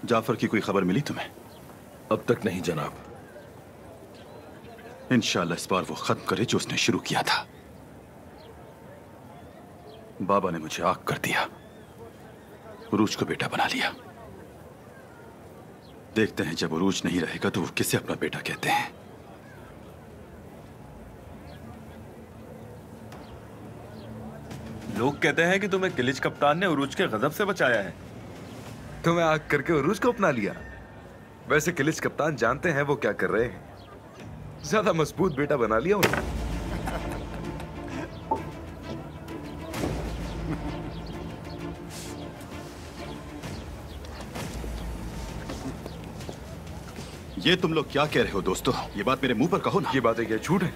जाफर की कोई खबर मिली तुम्हें? अब तक नहीं जनाब। इंशाअल्लाह इस बार वो खत्म करे जो उसने शुरू किया था। बाबा ने मुझे आग कर दिया, उरूज को बेटा बना लिया। देखते हैं जब उरूज नहीं रहेगा तो वो किसे अपना बेटा कहते हैं। लोग कहते हैं कि तुम्हें किलिच कप्तान ने उरूज के गजब से बचाया है। तुम्हें आग करके उरूज को अपना लिया। वैसे किलिच कप्तान जानते हैं वो क्या कर रहे हैं। ज्यादा मजबूत बेटा बना लिया उन्होंने। ये तुम लोग क्या कह रहे हो दोस्तों? ये बात मेरे मुंह पर कहो ना। ये बातें क्या झूठ है?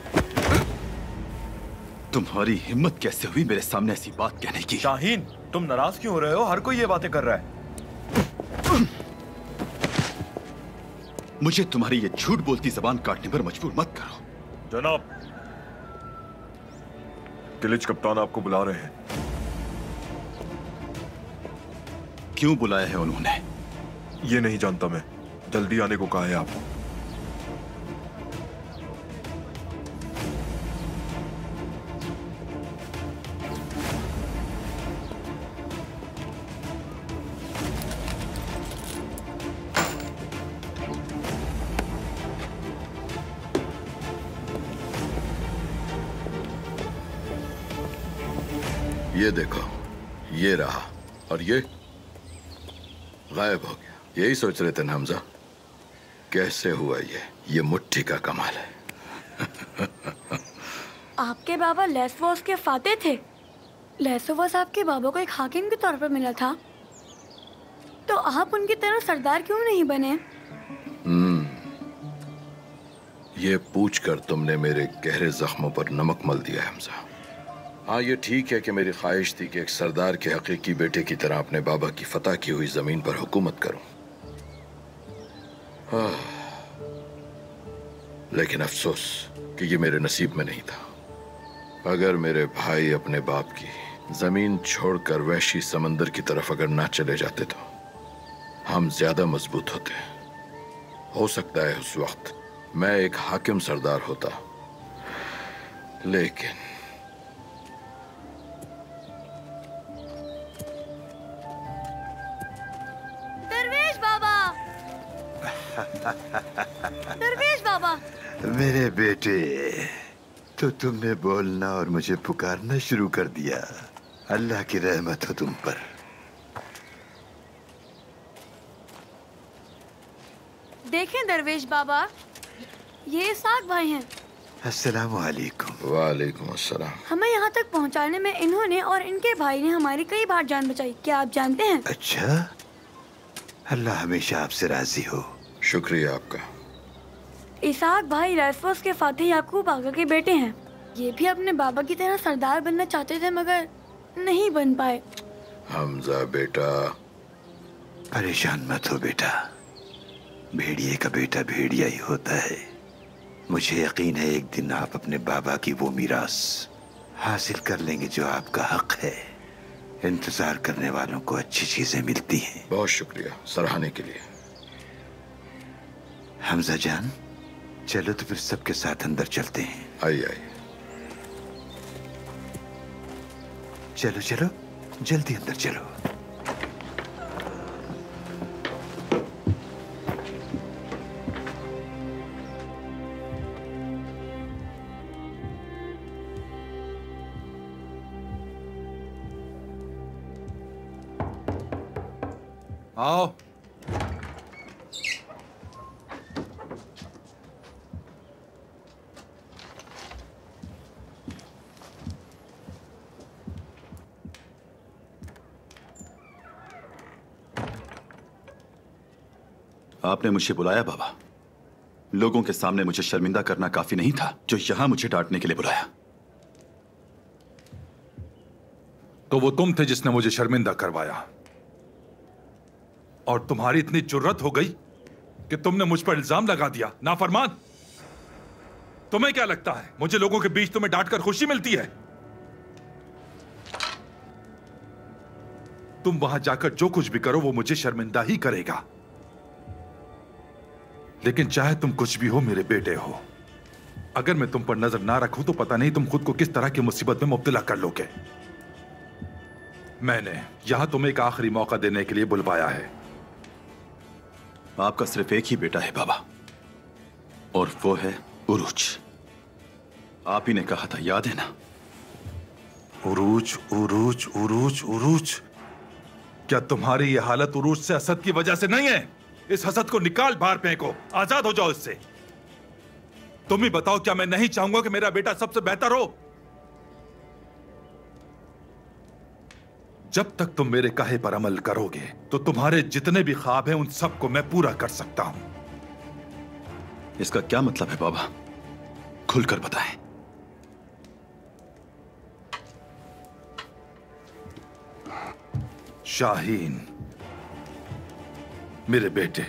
तुम्हारी हिम्मत कैसे हुई मेरे सामने ऐसी बात कहने की? शाहीन, तुम नाराज क्यों हो रहे हो? हर कोई ये बातें कर रहा है। मुझे तुम्हारी ये झूठ बोलती जबान काटने पर मजबूर मत करो। जनाब, किलिच कप्तान आपको बुला रहे हैं। क्यों बुलाया है उन्होंने? ये नहीं जानता मैं, जल्दी आने को कहा है आप। ये देखो, ये रहा और ये गायब हो गया। यही सोच रहे थे ना हमजा? कैसे हुआ ये मुट्ठी का कमाल है। आपके बाबा लेसवोस के फाते थे। लेसवोस आपके बाबा को एक हाकिम के तौर पर मिला था, तो आप उनकी तरह सरदार क्यों नहीं बने? ये पूछकर तुमने मेरे गहरे जख्मों पर नमक मल दिया है हमजा। हाँ, ये ठीक है कि मेरी ख्वाहिश थी कि एक सरदार के हकीकी बेटे की तरह अपने बाबा की फतह की हुई जमीन पर हुकूमत करूं। लेकिन अफसोस कि ये मेरे नसीब में नहीं था। अगर मेरे भाई अपने बाप की जमीन छोड़कर वहशी समंदर की तरफ अगर ना चले जाते तो हम ज्यादा मजबूत होते। हो सकता है उस वक्त मैं एक हाकिम सरदार होता, लेकिन दरवेश बाबा, दरवेश बाबा। मेरे बेटे, तो तुमने बोलना और मुझे पुकारना शुरू कर दिया। अल्लाह की रहमत हो तुम पर। देखें दरवेश बाबा, ये इसाक भाई हैं। अस्सलामु अलैकुम। वालेकुम अस्सलाम। हमें यहाँ तक पहुँचाने में इन्होंने और इनके भाई ने हमारी कई बार जान बचाई। क्या आप जानते हैं? अच्छा, अल्लाह हमेशा आपसे राजी हो। शुक्रिया आपका। इसाक भाई लेसवोस के फाते याकूब आगा के बेटे हैं। ये भी अपने बाबा की तरह सरदार बनना चाहते थे मगर नहीं बन पाए। हमजा बेटा, परेशान मत हो बेटा। भेड़िए का बेटा भेड़िया ही होता है। मुझे यकीन है एक दिन आप अपने बाबा की वो मीरास हासिल कर लेंगे जो आपका हक है। इंतजार करने वालों को अच्छी चीजें मिलती हैं। बहुत शुक्रिया सराहने के लिए। हमजा जान, चलो तो फिर सबके साथ अंदर चलते हैं। आइए आइए। चलो चलो, जल्दी अंदर चलो। आओ। आपने मुझे बुलाया बाबा? लोगों के सामने मुझे शर्मिंदा करना काफी नहीं था जो यहां मुझे डांटने के लिए बुलाया? तो वो तुम थे जिसने मुझे शर्मिंदा करवाया, और तुम्हारी इतनी जुर्रत हो गई कि तुमने मुझ पर इल्जाम लगा दिया। नाफरमान, तुम्हें क्या लगता है मुझे लोगों के बीच तुम्हें डांटकर खुशी मिलती है? तुम वहां जाकर जो कुछ भी करो वो मुझे शर्मिंदा ही करेगा। लेकिन चाहे तुम कुछ भी हो, मेरे बेटे हो। अगर मैं तुम पर नजर ना रखूं तो पता नहीं तुम खुद को किस तरह की मुसीबत में मुब्तला कर लोगे। मैंने यहां तुम्हें एक आखिरी मौका देने के लिए बुलवाया है। आपका सिर्फ एक ही बेटा है बाबा, और वो है उरूज। आप ही ने कहा था, याद है ना? उरूज, उरूज, उरूज, उरूज। क्या तुम्हारी ये हालत उरूज से हसद की वजह से नहीं है? इस हसद को निकाल, बाहर फेंको, आजाद हो जाओ इससे। तुम ही बताओ, क्या मैं नहीं चाहूंगा कि मेरा बेटा सबसे बेहतर हो? जब तक तुम मेरे कहे पर अमल करोगे तो तुम्हारे जितने भी ख्वाब हैं उन सबको मैं पूरा कर सकता हूं। इसका क्या मतलब है बाबा? खुलकर बताएं। शाहीन, मेरे बेटे,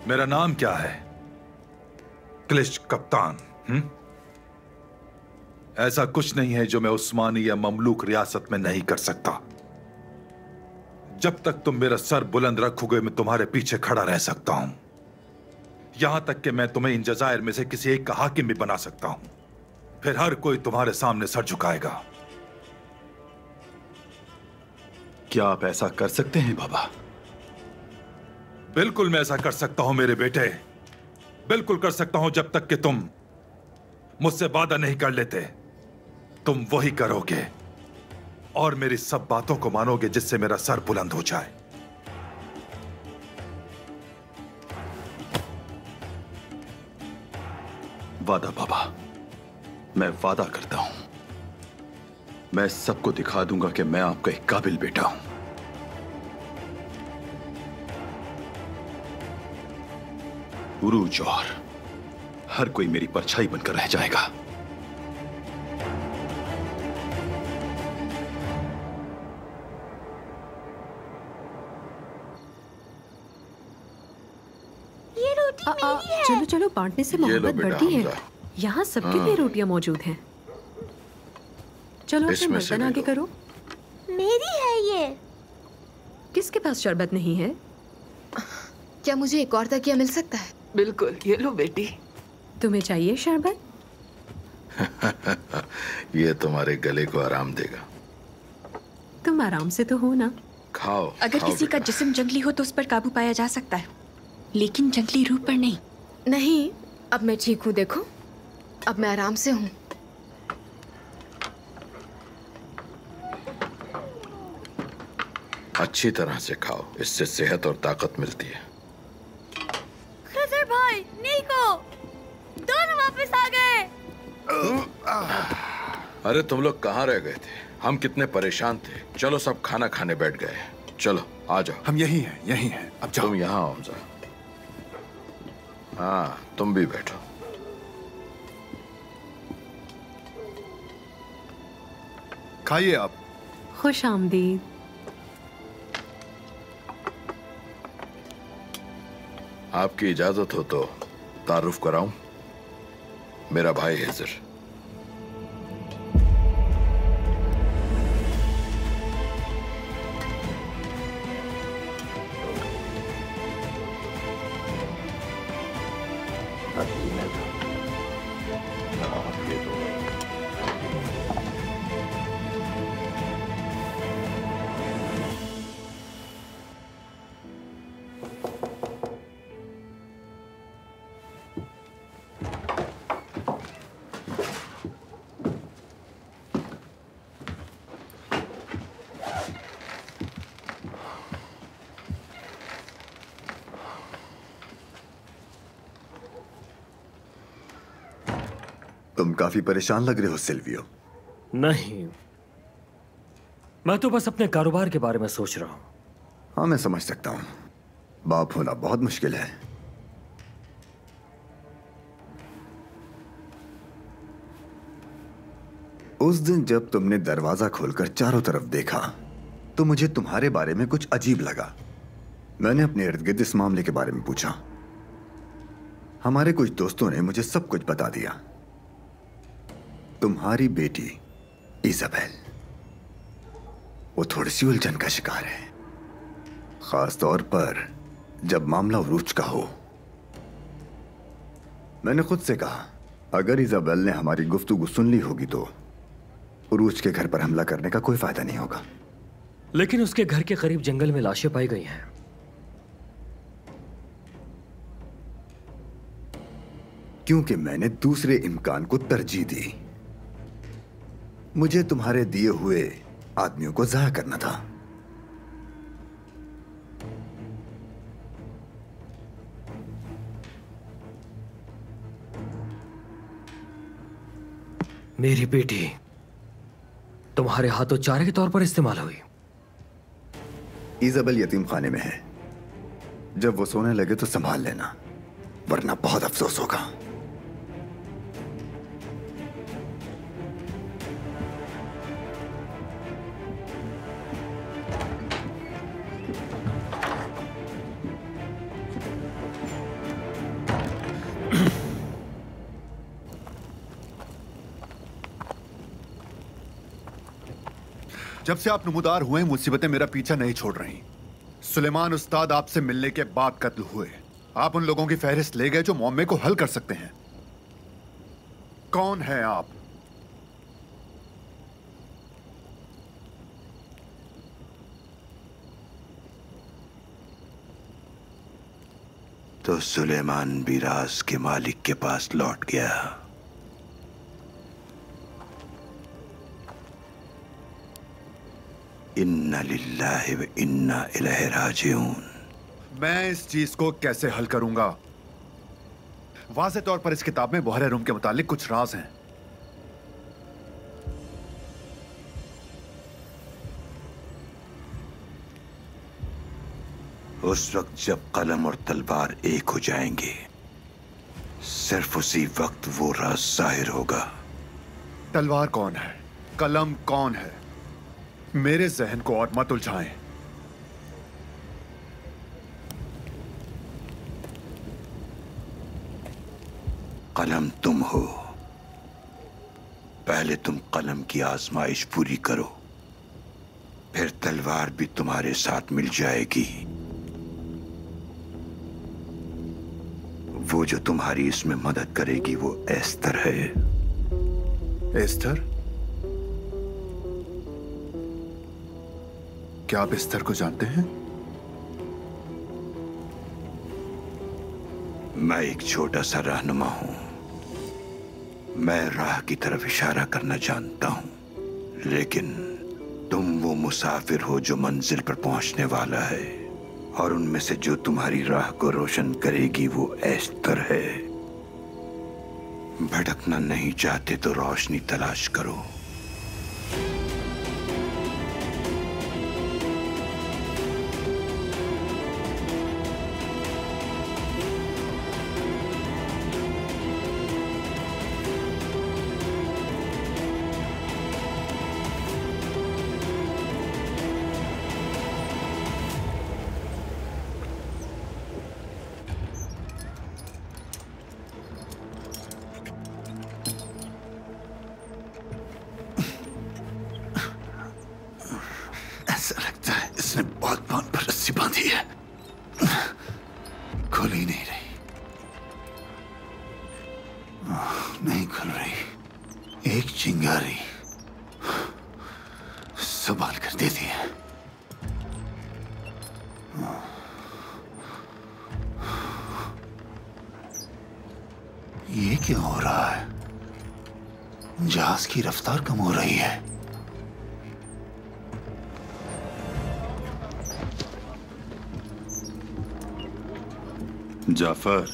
मेरा नाम क्या है? क्लिश्त कप्तान। ऐसा कुछ नहीं है जो मैं उस्मानी या ममलूक रियासत में नहीं कर सकता। जब तक तुम मेरा सर बुलंद रखोगे मैं तुम्हारे पीछे खड़ा रह सकता हूं। यहां तक कि मैं तुम्हें इन जजायर में से किसी एक का हाकिम भी बना सकता हूं। फिर हर कोई तुम्हारे सामने सर झुकाएगा। क्या आप ऐसा कर सकते हैं बाबा? बिल्कुल मैं ऐसा कर सकता हूं मेरे बेटे, बिल्कुल कर सकता हूं, जब तक कि तुम मुझसे वादा नहीं कर लेते। तुम वही करोगे और मेरी सब बातों को मानोगे जिससे मेरा सर बुलंद हो जाए। वादा बाबा, मैं वादा करता हूं, मैं सबको दिखा दूंगा कि मैं आपका एक काबिल बेटा हूं। उरूज और हर कोई मेरी परछाई बनकर रह जाएगा। ये रोटी मेरी है। चलो चलो, बांटने से मोहब्बत बढ़ती है। यहाँ सबके लिए रोटियां मौजूद हैं। चलो अपने इसमें से बर्तन ले आगे लो। करो। मेरी है ये। किसके पास शरबत नहीं है? क्या मुझे एक और तकिया मिल सकता है? बिल्कुल, ये लो बेटी। तुम्हें चाहिए शरबत? ये तुम्हारे गले को आराम देगा। तुम आराम से तो हो ना? खाओ। अगर खाओ किसी का बेटा। जिस्म जंगली हो तो उस पर काबू पाया जा सकता है, लेकिन जंगली रूह पर नहीं। नहीं, अब मैं ठीक हूँ। देखो, अब मैं आराम से हूँ। अच्छी तरह से खाओ, इससे सेहत और ताकत मिलती है। खजर भाई, नीको, दोनों वापस आ गए। अरे तुम लोग कहाँ रह गए थे? हम कितने परेशान थे। चलो सब खाना खाने बैठ गए। चलो आ जाओ। हम यही हैं, यही हैं। अब जाओ। तुम यहाँ आओ जा। हाँ, तुम भी बैठो। खाइए आप। खुश आमदीद। आपकी इजाजत हो तो तारुफ कराऊं? मेरा भाई हिजर। तुम काफी परेशान लग रहे हो सिल्वियो। नहीं, मैं तो बस अपने कारोबार के बारे में सोच रहा हूं। हाँ, मैं समझ सकता हूं। बाप होना बहुत मुश्किल है। उस दिन जब तुमने दरवाजा खोलकर चारों तरफ देखा तो मुझे तुम्हारे बारे में कुछ अजीब लगा। मैंने अपने इर्द गिर्द इस मामले के बारे में पूछा। हमारे कुछ दोस्तों ने मुझे सब कुछ बता दिया। तुम्हारी बेटी इजाबेल, वो थोड़ी सी उलझन का शिकार है, खास तौर पर जब मामला उरूज का हो। मैंने खुद से कहा, अगर इजाबेल ने हमारी गुफ्तगू सुन ली होगी तो उरूज के घर पर हमला करने का कोई फायदा नहीं होगा। लेकिन उसके घर के करीब जंगल में लाशें पाई गई हैं। क्योंकि मैंने दूसरे इम्कान को तरजीह दी। मुझे तुम्हारे दिए हुए आदमियों को ज़ाया करना था। मेरी बेटी तुम्हारे हाथों चारे के तौर पर इस्तेमाल हुई। इजाबेल यतीम खाने में है। जब वो सोने लगे तो संभाल लेना, वरना बहुत अफसोस होगा। जब से आप नमूदार हुए, मुसीबतें मेरा पीछा नहीं छोड़ रही। सुलेमान उस्ताद आपसे मिलने के बाद कत्ल हुए। आप उन लोगों की फहरिस्त ले गए जो मुअम्मे को हल कर सकते हैं। कौन है आप? तो सुलेमान भी राज के मालिक के पास लौट गया। इन्ना लिल्लाहि व इन्ना इलैहि राजिऊन। मैं इस चीज को कैसे हल करूंगा? वाज़े तौर पर इस किताब में बहरे रूम के मुतालिक कुछ राज हैं। उस वक्त जब कलम और तलवार एक हो जाएंगे, सिर्फ उसी वक्त वो राज जाहिर होगा। तलवार कौन है? कलम कौन है? मेरे जहन को और मत उलझाएं। कलम तुम हो। पहले तुम कलम की आजमाइश पूरी करो, फिर तलवार भी तुम्हारे साथ मिल जाएगी। वो जो तुम्हारी इसमें मदद करेगी वो एस्तर है। एस्तर? क्या आप एस्तर को जानते हैं? मैं एक छोटा सा रहनुमा हूं। मैं राह की तरफ इशारा करना जानता हूं, लेकिन तुम वो मुसाफिर हो जो मंजिल पर पहुंचने वाला है, और उनमें से जो तुम्हारी राह को रोशन करेगी वो एस्तर है। भटकना नहीं चाहते तो रोशनी तलाश करो। खुल ही नहीं रही, नहीं खुल रही। एक चिंगारी संभाल कर देती है। ये क्यों हो रहा है? जहाज की रफ्तार कम हो रही है। जाफर,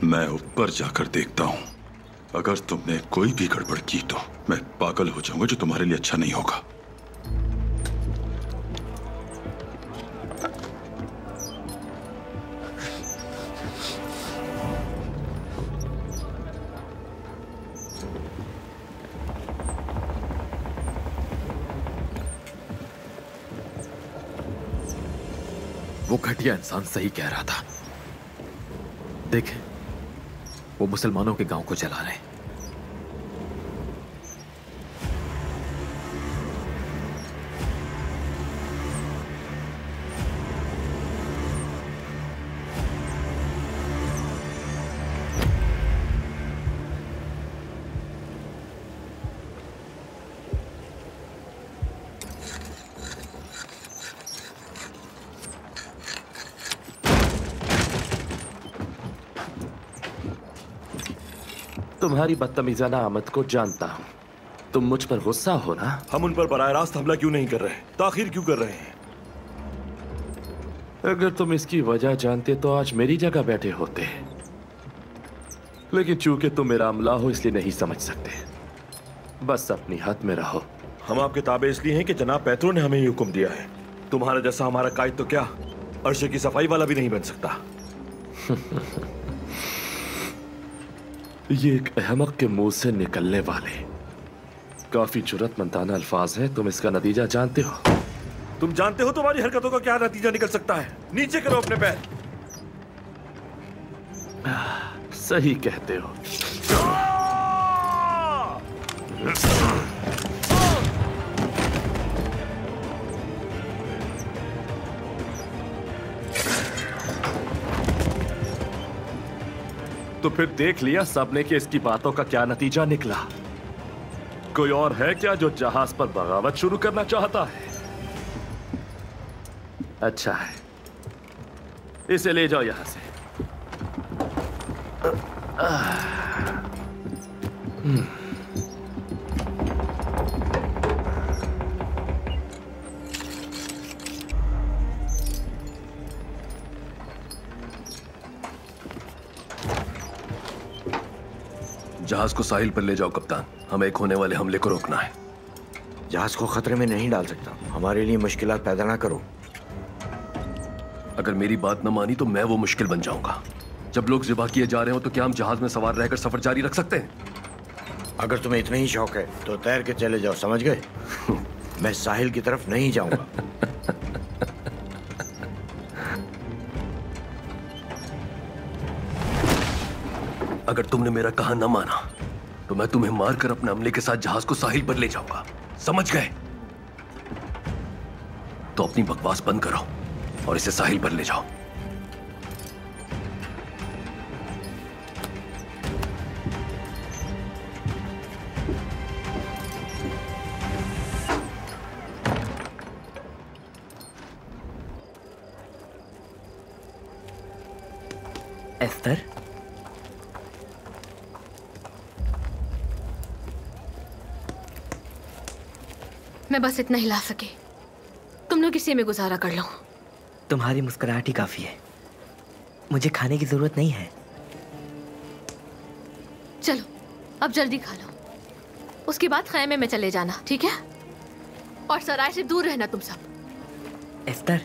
मैं ऊपर जाकर देखता हूं। अगर तुमने कोई भी गड़बड़ की तो मैं पागल हो जाऊंगा, जो तुम्हारे लिए अच्छा नहीं होगा। वो घटिया इंसान सही कह रहा था। देखें, वो मुसलमानों के गांव को जला रहे हैं। तुम्हारी बदतमीजाना आमद को जानता हूँ। तुम मुझ पर गुस्सा हो ना? हम उन पर बराह रास्त हमला क्यों नहीं कर रहे? ताखिर क्यों कर रहे हैं? अगर तुम इसकी वजह जानते तो आज मेरी जगह बैठे होते, लेकिन चूंकि तुम मेरा अमला हो इसलिए नहीं समझ सकते। बस अपनी हद में रहो। हम आपके ताबे इसलिए हैं कि जनाब पैत्रो ने हमें ये हुक्म दिया है। तुम्हारा जैसा हमारा कायद तो क्या अर्शे की सफाई वाला भी नहीं बन सकता। ये एक अहमक के मुंह से निकलने वाले काफी जुर्रतमंदाना अल्फाज हैं। तुम इसका नतीजा जानते हो? तुम जानते हो तुम्हारी हरकतों का क्या नतीजा निकल सकता है? नीचे करो अपने पैर। सही कहते हो। तो फिर देख लिया सबने कि इसकी बातों का क्या नतीजा निकला। कोई और है क्या जो जहाज पर बगावत शुरू करना चाहता है? अच्छा है, इसे ले जाओ यहां से। जहाज को साहिल पर ले जाओ कप्तान, हमें एक होने वाले हमले को रोकना है। जहाज को खतरे में नहीं डाल सकता, हमारे लिए मुश्किलात पैदा ना करो। अगर मेरी बात न मानी तो मैं वो मुश्किल बन जाऊंगा। जब लोग ज़िबा किए जा रहे हो तो क्या हम जहाज में सवार रहकर सफर जारी रख सकते हैं? अगर तुम्हें इतना ही शौक है तो तैर के चले जाओ, समझ गए? मैं साहिल की तरफ नहीं जाऊंगा। अगर तुमने मेरा कहा न माना तो मैं तुम्हें मारकर अपने अमले के साथ जहाज को साहिल पर ले जाऊंगा, समझ गए? तो अपनी बकवास बंद करो और इसे साहिल पर ले जाओ। एस्तर, मैं बस इतना ही ला सके। तुम लोग इसी में गुजारा कर लो। तुम्हारी मुस्कुराहट ही काफी है, मुझे खाने की जरूरत नहीं है। चलो अब जल्दी खा लो, उसके बाद खैमे में चले जाना, ठीक है? और सराय से दूर रहना तुम सब। एस्तर,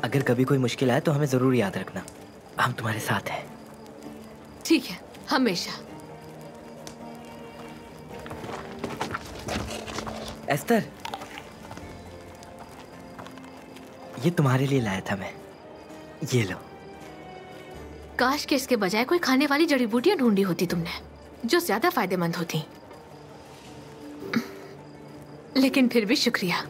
अगर कभी कोई मुश्किल आए तो हमें जरूर याद रखना, हम तुम्हारे साथ हैं। ठीक है, हमेशा। एस्तर, ये तुम्हारे लिए लाया था मैं, ये लो। काश के इसके बजाय कोई खाने वाली जड़ी बूटियां ढूंढी होती तुमने, जो ज्यादा फायदेमंद होती। लेकिन फिर भी शुक्रिया।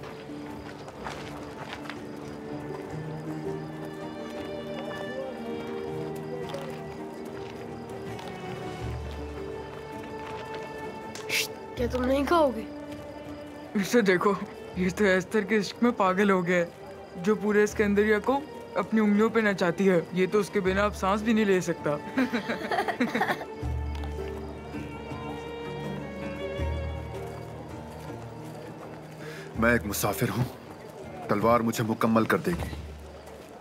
क्या तुम नहीं खाओगे? इसे देखो, ये तो एस्तर के इश्क में पागल हो गया है, जो पूरे स्कंदरिया को अपनी उंगलियों पे नचाती है। ये तो उसके बिना अब सांस भी नहीं ले सकता। मैं एक मुसाफिर हूँ, तलवार मुझे मुकम्मल कर देगी।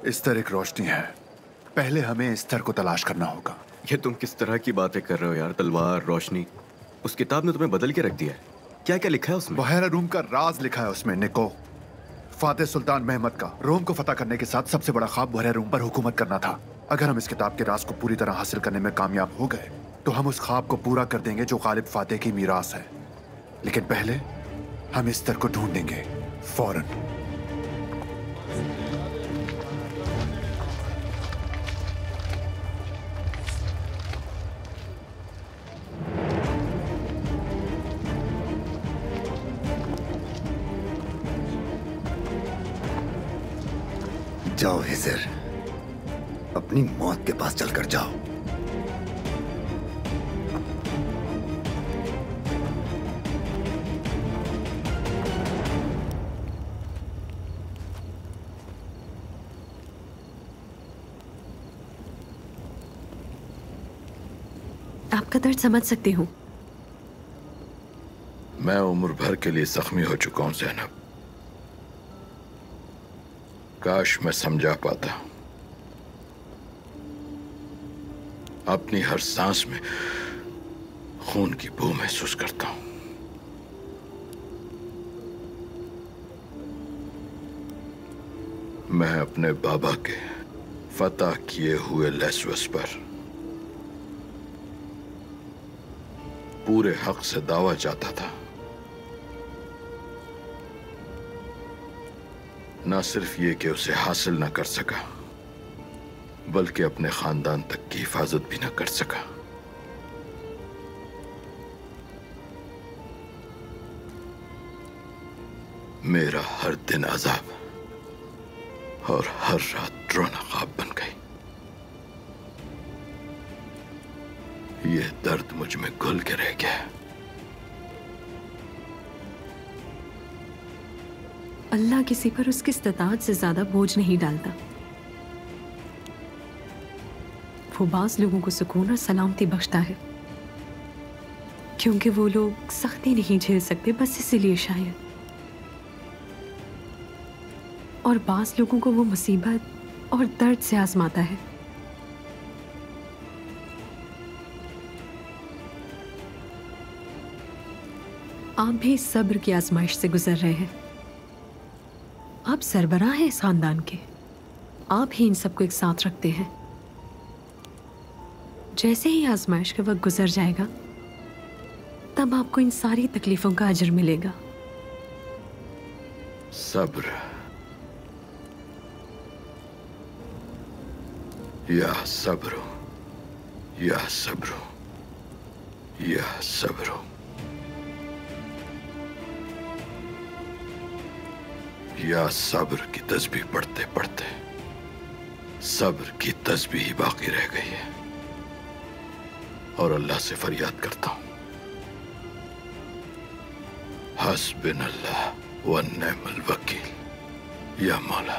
इस्तर एक रोशनी है, पहले हमें इस्तर को तलाश करना होगा। ये तुम किस तरह की बातें कर रहे हो यार? तलवार, रोशनी, उस किताब ने तुम्हें बदल के रख दिया है। क्या क्या लिखा है उसमें? बहरा रूम का राज लिखा है उसमें, निको। फातेह सुल्तान महमद का रोम को फतह करने के साथ सबसे बड़ा ख्वाब बहरा रूम पर हुकूमत करना था। अगर हम इस किताब के राज को पूरी तरह हासिल करने में कामयाब हो गए तो हम उस ख्वाब को पूरा कर देंगे जो गालिब फातेह की मीरास है। लेकिन पहले हम इस्तर को ढूंढेंगे, फौरन। जाओ हिजर, अपनी मौत के पास चलकर जाओ। आपका दर्द समझ सकती हूँ। मैं उम्र भर के लिए जख्मी हो चुका हूं ज़ैनब। काश मैं समझा पाता। अपनी हर सांस में खून की बू महसूस करता हूं। मैं अपने बाबा के फतह किए हुए लेस्वस पर पूरे हक से दावा चाहता था। ना सिर्फ ये कि उसे हासिल ना कर सका, बल्कि अपने खानदान तक की हिफाजत भी ना कर सका। मेरा हर दिन अजाब और हर रात रोना ख्वाब बन गई। ये दर्द मुझ में घुल के रह गया। अल्लाह किसी पर उसकी इस्तिताअत से ज्यादा बोझ नहीं डालता। वो बास लोगों को सुकून और सलामती बख्शता है, क्योंकि वो लोग सख्ती नहीं झेल सकते, बस इसीलिए शायद। और बास लोगों को वो मुसीबत और दर्द से आजमाता है। आप भी इस सब्र की आजमाइश से गुजर रहे हैं। आप सरबराह हैं इस खानदान के, आप ही इन सबको एक साथ रखते हैं। जैसे ही आजमाइश का वक्त गुजर जाएगा, तब आपको इन सारी तकलीफों का अजर मिलेगा। सब्र, या सब्र, या सब्र, या सब्र। या सब्र की तस्बीह पढ़ते पढ़ते सब्र की तस्बीह ही बाकी रह गई है, और अल्लाह से फरियाद करता हूं, हस्बिनल्लाह व निअमल वकील। या मौला,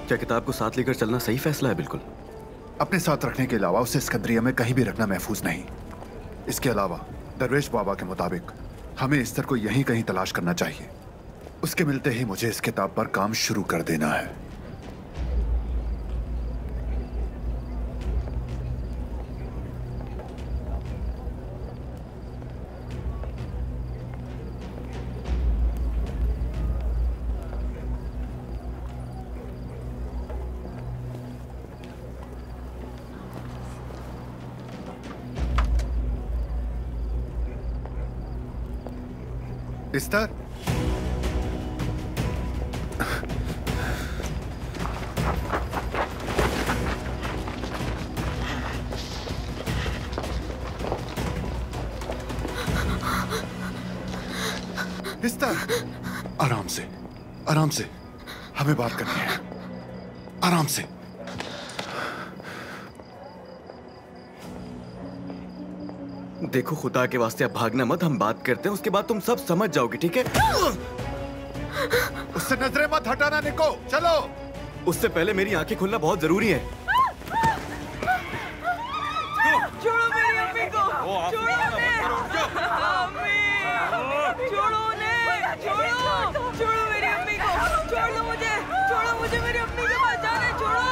क्या किताब को साथ लेकर चलना सही फैसला है? बिल्कुल। अपने साथ रखने के अलावा उसे सिकंदरिया में कहीं भी रखना महफूज नहीं। इसके अलावा दरवेश बाबा के मुताबिक हमें इस्तर को यहीं कहीं तलाश करना चाहिए। उसके मिलते ही मुझे इस किताब पर काम शुरू कर देना है। इस्तर, इस्तर, आराम से, आराम से, हमें बात करनी है। आराम से। देखो, खुदा के वास्ते अब भागना मत, हम बात करते हैं, उसके बाद तुम सब समझ जाओगे, ठीक है? उससे नजरें मत हटाना निको, चलो। उससे पहले मेरी आंखें खुलना बहुत जरूरी है। छोड़ो मेरी अम्मी को, छोड़ो उन्हें, अम्मी, छोड़ो उन्हें, छोड़ो मेरी अम्मी को, छोड़ो मुझे मेरी अम्मी के पास जाना है, छोड़ो।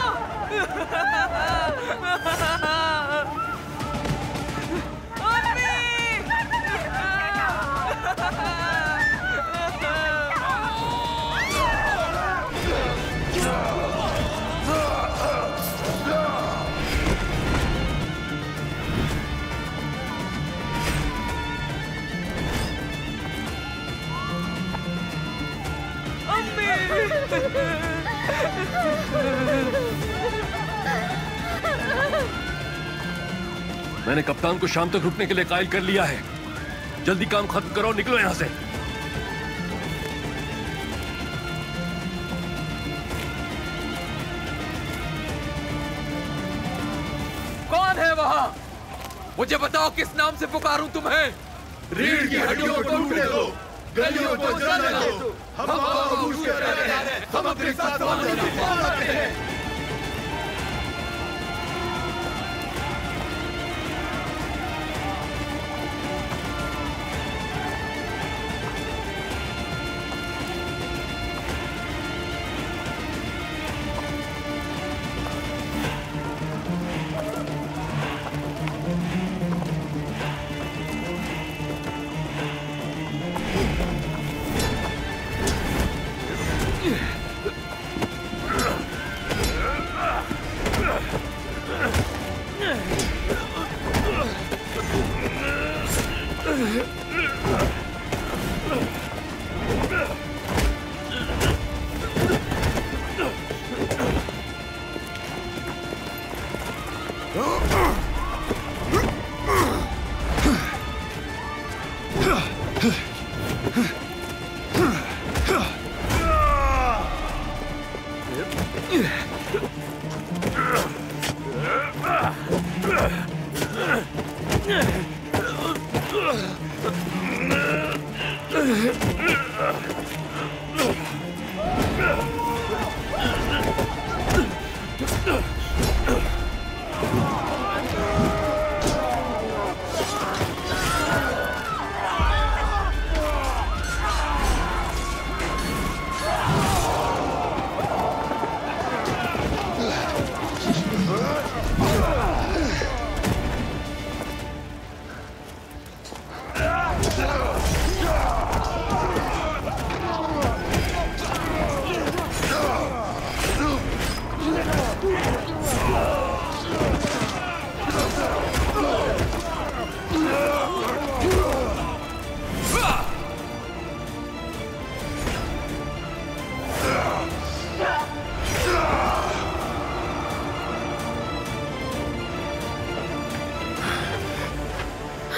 मैंने कप्तान को शाम तक रुकने के लिए कायल कर लिया है। जल्दी काम खत्म करो, निकलो यहां से। कौन है वहां? मुझे बताओ, किस नाम से पुकारूं तुम्हें? रीढ़ की हड्डियों को टूटने दो, गलियों को जलने दो, हम बाबा अरूज के प्यारे हैं, हम अपने साथ आते हैं।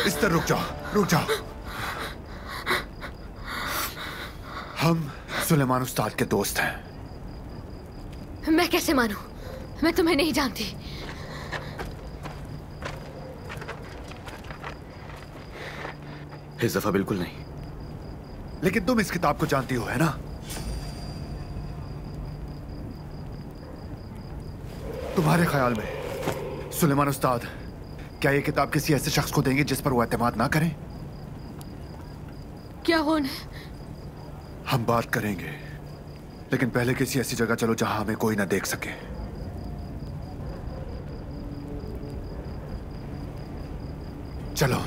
इस तरह रुक जाओ। हम सुलेमान उस्ताद के दोस्त हैं। मैं कैसे मानूं? मैं तुम्हें नहीं जानती। इस दफा बिल्कुल नहीं। लेकिन तुम इस किताब को जानती हो, है ना? तुम्हारे ख्याल में सुलेमान उस्ताद क्या ये किताब किसी ऐसे शख्स को देंगे जिस पर वो एतमाद ना करें? क्या होने? हम बात करेंगे, लेकिन पहले किसी ऐसी जगह चलो जहां हमें कोई ना देख सके। चलो।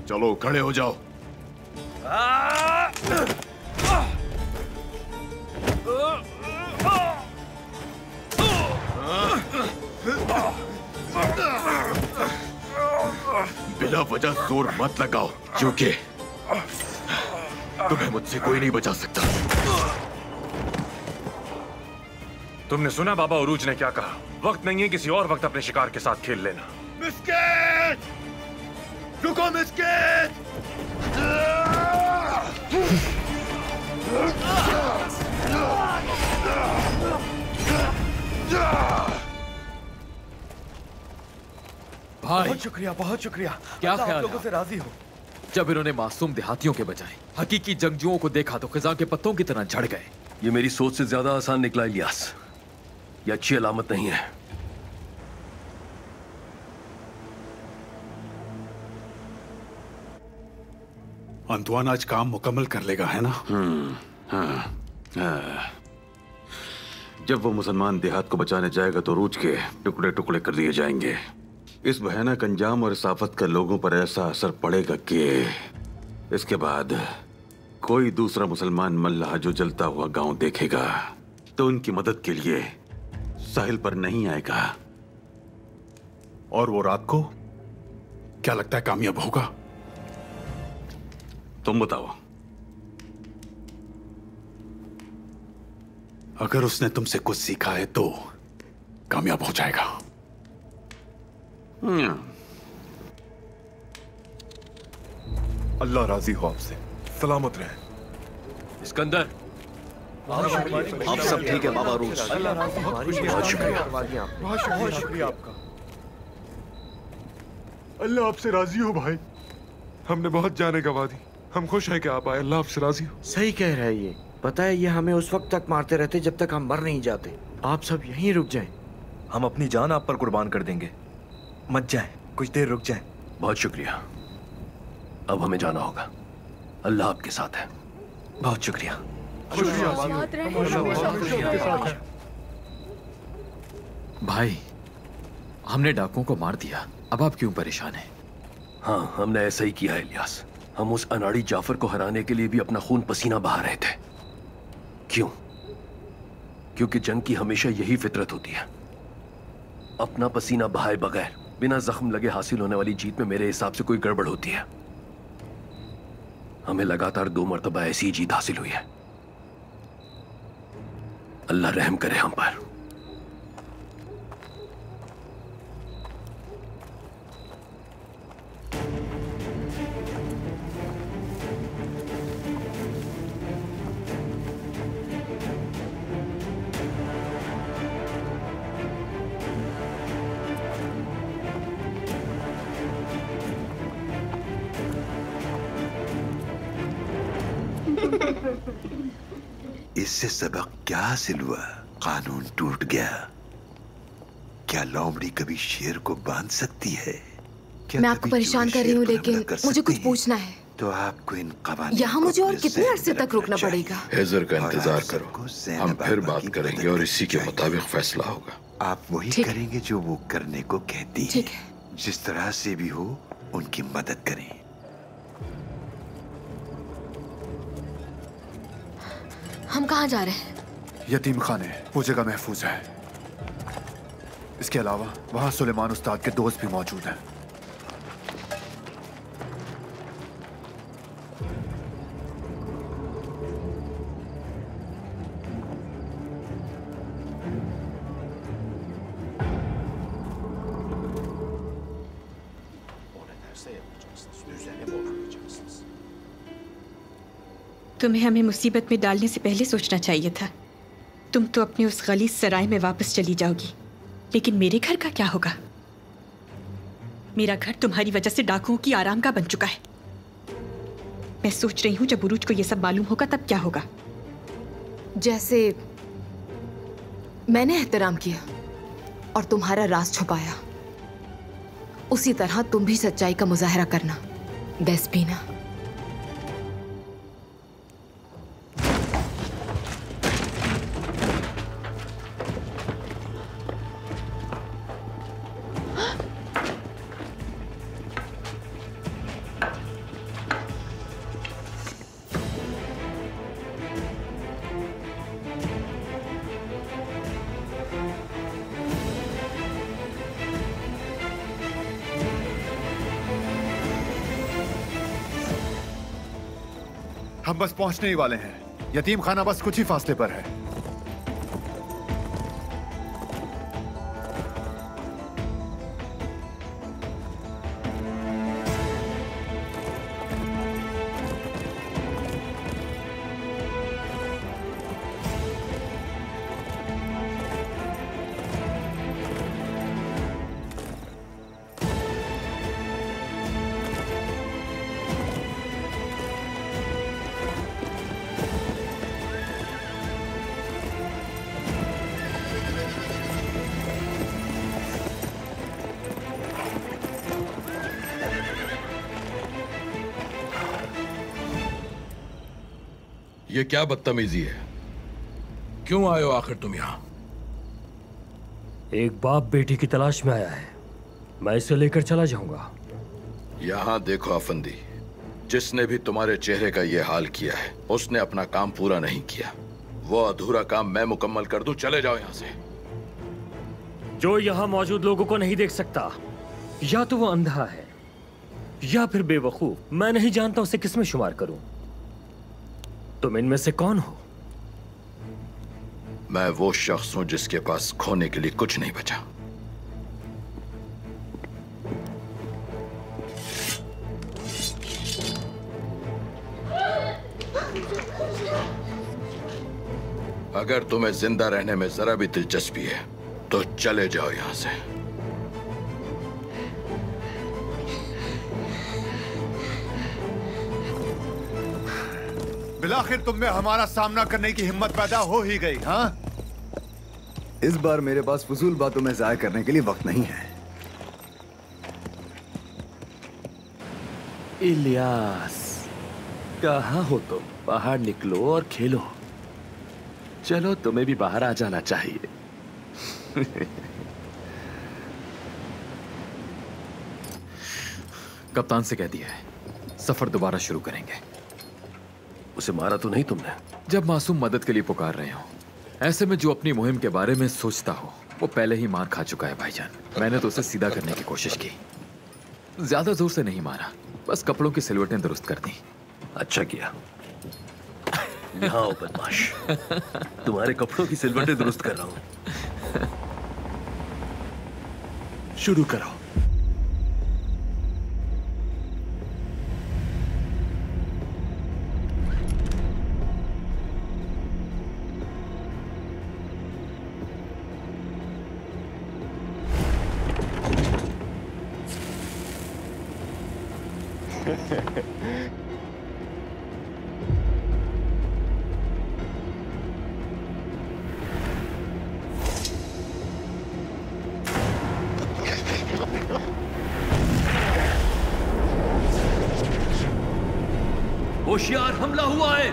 चलो खड़े हो जाओ। बिना वजह जोर मत लगाओ, क्योंकि तुम्हें मुझसे कोई नहीं बचा सकता। तुमने सुना बाबा अरूज ने क्या कहा? वक्त नहीं है, किसी और वक्त अपने शिकार के साथ खेल लेना। मिस्केट! रुको मिस्केट! भाई, बहुत शुक्रिया, बहुत शुक्रिया। क्या आप ख्याल लोगों है? से राजी हो? जब इन्होंने मासूम देहातियों के बजाय हकीकी जंगजुओं को देखा तो खिज़ां के पत्तों की तरह झड़ गए। ये मेरी सोच से ज्यादा आसान निकला इलियास। ये अच्छी अलामत नहीं है। अंतवान आज काम मुकम्मल कर लेगा, है ना? हाँ। जब वो मुसलमान देहात को बचाने जाएगा तो रूज के टुकड़े टुकड़े कर दिए जाएंगे। इस भयानक अंजाम और इस आफत का लोगों पर ऐसा असर पड़ेगा कि इसके बाद कोई दूसरा मुसलमान मल्लाह जो जलता हुआ गांव देखेगा तो उनकी मदद के लिए साहिल पर नहीं आएगा। और वो रात को क्या लगता है कामयाब होगा? तुम बताओ। अगर उसने तुमसे कुछ सीखा है तो कामयाब हो जाएगा। अल्लाह राजी हो आपसे। सलामत रहे। सिकंदर, आप सब ठीक है बाबा रूस? बहुत शुक्रिया। बहुत शुक्रिया आपका। अल्लाह आपसे राजी हो भाई। हमने बहुत जाने गवा दी। हम खुश हैं कि आप आए। अल्लाह आपसे राजी हो। सही कह रहा है ये। पता है ये हमें उस वक्त तक मारते रहते जब तक हम मर नहीं जाते। आप सब यहीं रुक जाएं। हम अपनी जान आप पर कुर्बान कर देंगे। मत जाएं, कुछ देर रुक जाएं। बहुत शुक्रिया। अब हमें जाना होगा। अल्लाह आपके साथ है। बहुत शुक्रिया। भाई, हमने डाकुओं को मार दिया, अब आप क्यों परेशान हैं? हाँ, हमने ऐसा ही किया है इलियास। हम उस अनाड़ी जाफर को हराने के लिए भी अपना खून पसीना बहा रहे थे। क्यों? क्योंकि जंग की हमेशा यही फितरत होती है। अपना पसीना बहाए बगैर बिना जख्म लगे हासिल होने वाली जीत में मेरे हिसाब से कोई गड़बड़ होती है। हमें लगातार 2 मरतबा ऐसी ही जीत हासिल हुई है। अल्लाह रहम करे हम पर। इससे सबक क्या हासिल हुआ? कानून टूट गया। क्या लोमड़ी कभी शेर को बांध सकती है? मैं आपको परेशान कर रही हूँ, लेकिन मुझे कुछ पूछना है। तो आपको इन कवानीन यहाँ मुझे और कितने अरसे तक रुकना पड़ेगा? हेजर का इंतजार करो, हम फिर बात करेंगे और इसी के मुताबिक फैसला होगा। आप वही करेंगे जो वो करने को कहती है। जिस तरह से भी हो उनकी मदद करें। हम कहाँ जा रहे हैं? यतीम खाने, वो जगह महफूज है। इसके अलावा वहाँ सुलेमान उस्ताद के दोस्त भी मौजूद हैं। तुम्हें हमें मुसीबत में डालने से पहले सोचना चाहिए था। तुम तो अपने उस गलीज सराय में वापस चली जाओगी, लेकिन मेरे घर का क्या होगा? मेरा घर तुम्हारी वजह से डाकुओं की आराम का बन चुका है। मैं सोच रही हूँ जब उरूज को ये सब मालूम होगा तब क्या होगा। जैसे मैंने एहतराम किया और तुम्हारा राज छुपाया, उसी तरह तुम भी सच्चाई का मुजाहरा करना डेस्पीना। हम बस पहुंचने ही वाले हैं। यतीम खाना बस कुछ ही फासले पर है। ये क्या बदतमीजी है? क्यों आए हो आखिर तुम यहाँ? एक बाप बेटी की तलाश में आया है, मैं इसे लेकर चला जाऊंगा। यहाँ देखो अफंदी, जिसने भी तुम्हारे चेहरे का ये हाल किया है उसने अपना काम पूरा नहीं किया। वो अधूरा काम मैं मुकम्मल कर दूं। चले जाओ यहां से। जो यहां मौजूद लोगों को नहीं देख सकता, या तो वो अंधा है या फिर बेवकूफ। मैं नहीं जानता उसे किस में शुमार करूं। तुम इनमें से कौन हो? मैं वो शख्स हूं जिसके पास खोने के लिए कुछ नहीं बचा। अगर तुम्हें जिंदा रहने में जरा भी दिलचस्पी है तो चले जाओ यहां से। बिलाखिर तुम में हमारा सामना करने की हिम्मत पैदा हो ही गई। हाँ, इस बार मेरे पास फजूल बातों में जाया करने के लिए वक्त नहीं है। इलियास, कहाँ हो तुम? बाहर निकलो और खेलो। चलो, तुम्हें भी बाहर आ जाना चाहिए। कप्तान से कह दिया है, सफर दोबारा शुरू करेंगे। उसे मारा तो नहीं तुमने? जब मासूम मदद के लिए पुकार रहे हो, ऐसे में जो अपनी मुहिम के बारे में सोचता हो वो पहले ही मार खा चुका है भाईजान। मैंने तो उसे सीधा करने की कोशिश की, ज्यादा जोर से नहीं मारा, बस कपड़ों की सिलवटें दुरुस्त कर दी। अच्छा किया। यहाँ आओ बदमाश, तुम्हारे कपड़ों की सिलवटें दुरुस्त कर रहा हूं। शुरू करो। होशियार, हमला हुआ है।